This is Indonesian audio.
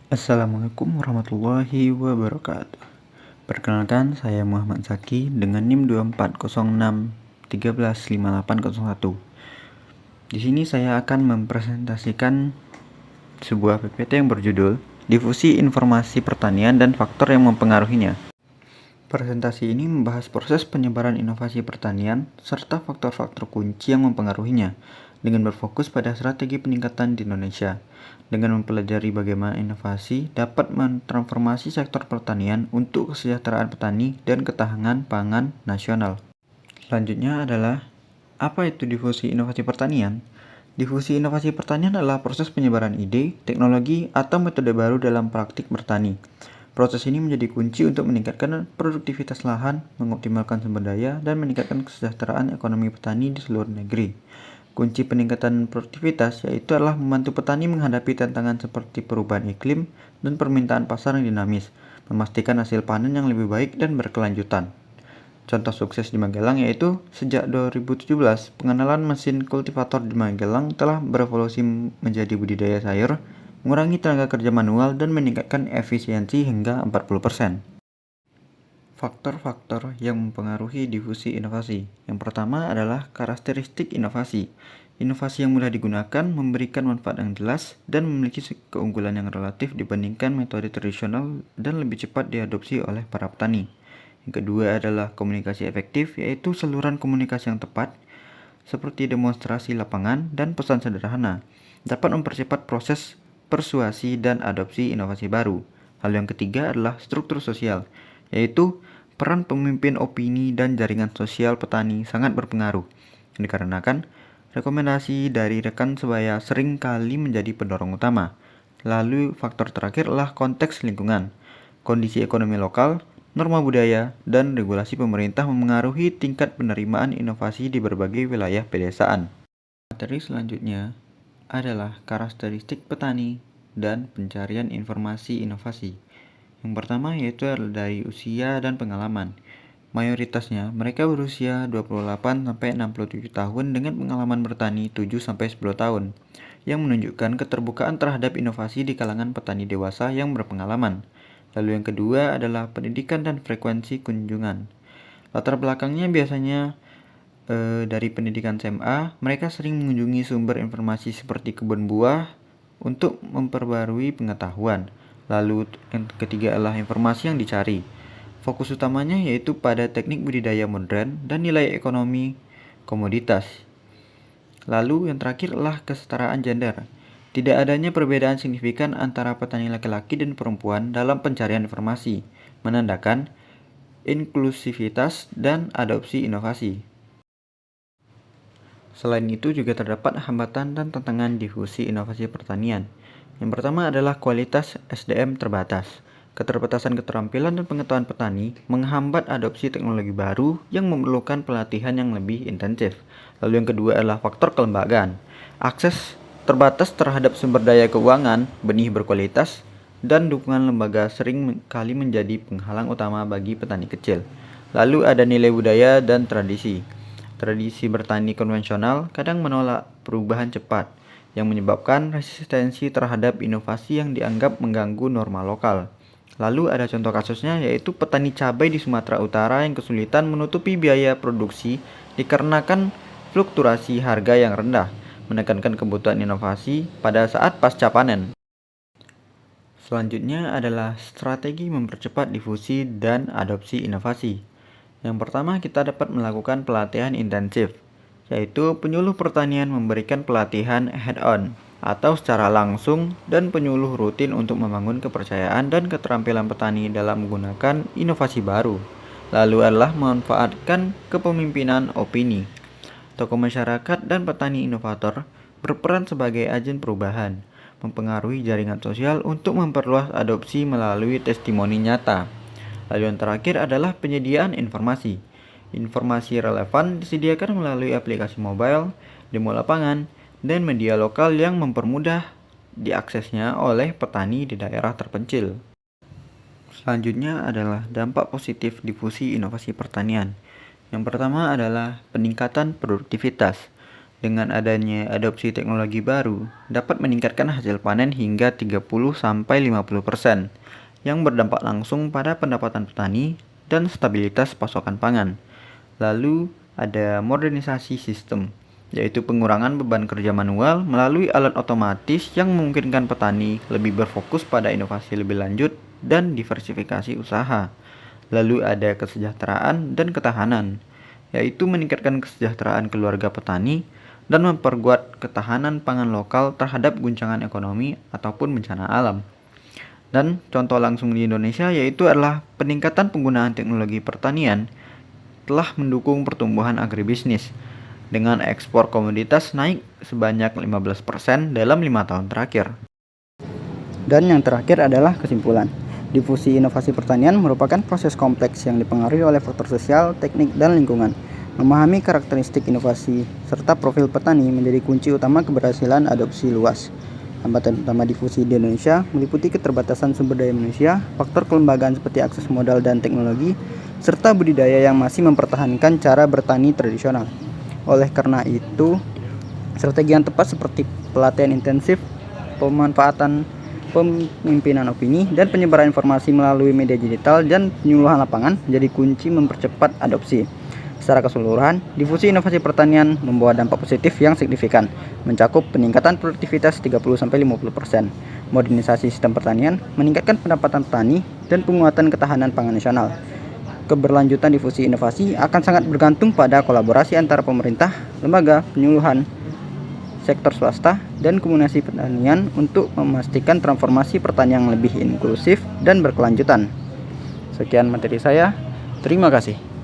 Assalamualaikum warahmatullahi wabarakatuh. Perkenalkan, saya Muhammad Zaki dengan NIM 2406135801. Di sini saya akan mempresentasikan sebuah PPT yang berjudul Difusi Informasi Pertanian dan Faktor yang Mempengaruhinya. Presentasi ini membahas proses penyebaran inovasi pertanian serta faktor-faktor kunci yang mempengaruhinya dengan berfokus pada strategi peningkatan di Indonesia. Dengan mempelajari bagaimana inovasi dapat mentransformasi sektor pertanian untuk kesejahteraan petani dan ketahanan pangan nasional. Selanjutnya adalah, apa itu difusi inovasi pertanian? Difusi inovasi pertanian adalah proses penyebaran ide, teknologi, atau metode baru dalam praktik bertani. Proses ini menjadi kunci untuk meningkatkan produktivitas lahan, mengoptimalkan sumber daya, dan meningkatkan kesejahteraan ekonomi petani di seluruh negeri. Kunci peningkatan produktivitas yaitu adalah membantu petani menghadapi tantangan seperti perubahan iklim dan permintaan pasar yang dinamis, memastikan hasil panen yang lebih baik dan berkelanjutan. Contoh sukses di Magelang yaitu sejak 2017, pengenalan mesin kultivator di Magelang telah berevolusi menjadi budidaya sayur, mengurangi tenaga kerja manual, dan meningkatkan efisiensi hingga 40%. Faktor-faktor yang mempengaruhi difusi inovasi. Yang pertama adalah karakteristik inovasi. Inovasi yang mudah digunakan, memberikan manfaat yang jelas, dan memiliki keunggulan yang relatif dibandingkan metode tradisional dan lebih cepat diadopsi oleh para petani. Yang kedua adalah komunikasi efektif, yaitu saluran komunikasi yang tepat, seperti demonstrasi lapangan dan pesan sederhana, dapat mempercepat proses persuasi dan adopsi inovasi baru. Hal yang ketiga adalah struktur sosial, yaitu peran pemimpin opini dan jaringan sosial petani sangat berpengaruh, dikarenakan rekomendasi dari rekan sebaya sering kali menjadi pendorong utama. Lalu faktor terakhir adalah konteks lingkungan, kondisi ekonomi lokal, norma budaya, dan regulasi pemerintah memengaruhi tingkat penerimaan inovasi di berbagai wilayah pedesaan. Materi selanjutnya adalah karakteristik petani dan pencarian informasi inovasi. Yang pertama yaitu dari usia dan pengalaman. Mayoritasnya mereka berusia 28-67 tahun dengan pengalaman bertani 7-10 tahun, yang menunjukkan keterbukaan terhadap inovasi di kalangan petani dewasa yang berpengalaman. Lalu yang kedua adalah pendidikan dan frekuensi kunjungan. Latar belakangnya biasanya dari pendidikan SMA, mereka sering mengunjungi sumber informasi seperti kebun buah untuk memperbarui pengetahuan. Lalu yang ketiga adalah informasi yang dicari. Fokus utamanya yaitu pada teknik budidaya modern dan nilai ekonomi komoditas. Lalu yang terakhir adalah kesetaraan gender. Tidak adanya perbedaan signifikan antara petani laki-laki dan perempuan dalam pencarian informasi, menandakan inklusivitas dan adopsi inovasi. Selain itu juga terdapat hambatan dan tantangan difusi inovasi pertanian. Yang pertama adalah kualitas SDM terbatas. Keterbatasan keterampilan dan pengetahuan petani menghambat adopsi teknologi baru yang memerlukan pelatihan yang lebih intensif. Lalu yang kedua adalah faktor kelembagaan. Akses terbatas terhadap sumber daya keuangan, benih berkualitas, dan dukungan lembaga sering kali menjadi penghalang utama bagi petani kecil. Lalu ada nilai budaya dan tradisi. Tradisi bertani konvensional kadang menolak perubahan cepat, yang menyebabkan resistensi terhadap inovasi yang dianggap mengganggu norma lokal. Lalu ada contoh kasusnya yaitu petani cabai di Sumatera Utara yang kesulitan menutupi biaya produksi dikarenakan fluktuasi harga yang rendah, menekankan kebutuhan inovasi pada saat pasca panen. Selanjutnya adalah strategi mempercepat difusi dan adopsi inovasi. Yang pertama, kita dapat melakukan pelatihan intensif, yaitu penyuluh pertanian memberikan pelatihan head-on atau secara langsung dan penyuluh rutin untuk membangun kepercayaan dan keterampilan petani dalam menggunakan inovasi baru. Lalu adalah memanfaatkan kepemimpinan opini. Tokoh masyarakat dan petani inovator berperan sebagai agen perubahan, mempengaruhi jaringan sosial untuk memperluas adopsi melalui testimoni nyata. Lalu yang terakhir adalah penyediaan informasi. Informasi relevan disediakan melalui aplikasi mobile, demo lapangan, dan media lokal yang mempermudah diaksesnya oleh petani di daerah terpencil. Selanjutnya adalah dampak positif difusi inovasi pertanian. Yang pertama adalah peningkatan produktivitas. dengan adanya adopsi teknologi baru dapat meningkatkan hasil panen hingga 30-50%, yang berdampak langsung pada pendapatan petani dan stabilitas pasokan pangan. Lalu ada modernisasi sistem, yaitu pengurangan beban kerja manual melalui alat otomatis yang memungkinkan petani lebih berfokus pada inovasi lebih lanjut dan diversifikasi usaha. Lalu ada kesejahteraan dan ketahanan, yaitu meningkatkan kesejahteraan keluarga petani dan memperkuat ketahanan pangan lokal terhadap guncangan ekonomi ataupun bencana alam. Dan contoh langsung di Indonesia yaitu adalah peningkatan penggunaan teknologi pertanian telah mendukung pertumbuhan agribisnis dengan ekspor komoditas naik sebanyak 15% dalam 5 tahun terakhir. Dan yang terakhir adalah kesimpulan. Difusi inovasi pertanian merupakan proses kompleks yang dipengaruhi oleh faktor sosial, teknik, dan lingkungan. Memahami karakteristik inovasi serta profil petani menjadi kunci utama keberhasilan adopsi luas. Hambatan utama difusi di Indonesia meliputi keterbatasan sumber daya manusia, faktor kelembagaan seperti akses modal dan teknologi, serta budidaya yang masih mempertahankan cara bertani tradisional. Oleh karena itu, strategi yang tepat seperti pelatihan intensif, pemanfaatan pemimpinan opini, dan penyebaran informasi melalui media digital dan penyuluhan lapangan menjadi kunci mempercepat adopsi. Secara keseluruhan, difusi inovasi pertanian membawa dampak positif yang signifikan, mencakup peningkatan produktivitas 30-50%, modernisasi sistem pertanian, meningkatkan pendapatan petani, dan penguatan ketahanan pangan nasional. Keberlanjutan difusi inovasi akan sangat bergantung pada kolaborasi antara pemerintah, lembaga penyuluhan, sektor swasta, dan komunitas pertanian untuk memastikan transformasi pertanian yang lebih inklusif dan berkelanjutan. Sekian materi saya. Terima kasih.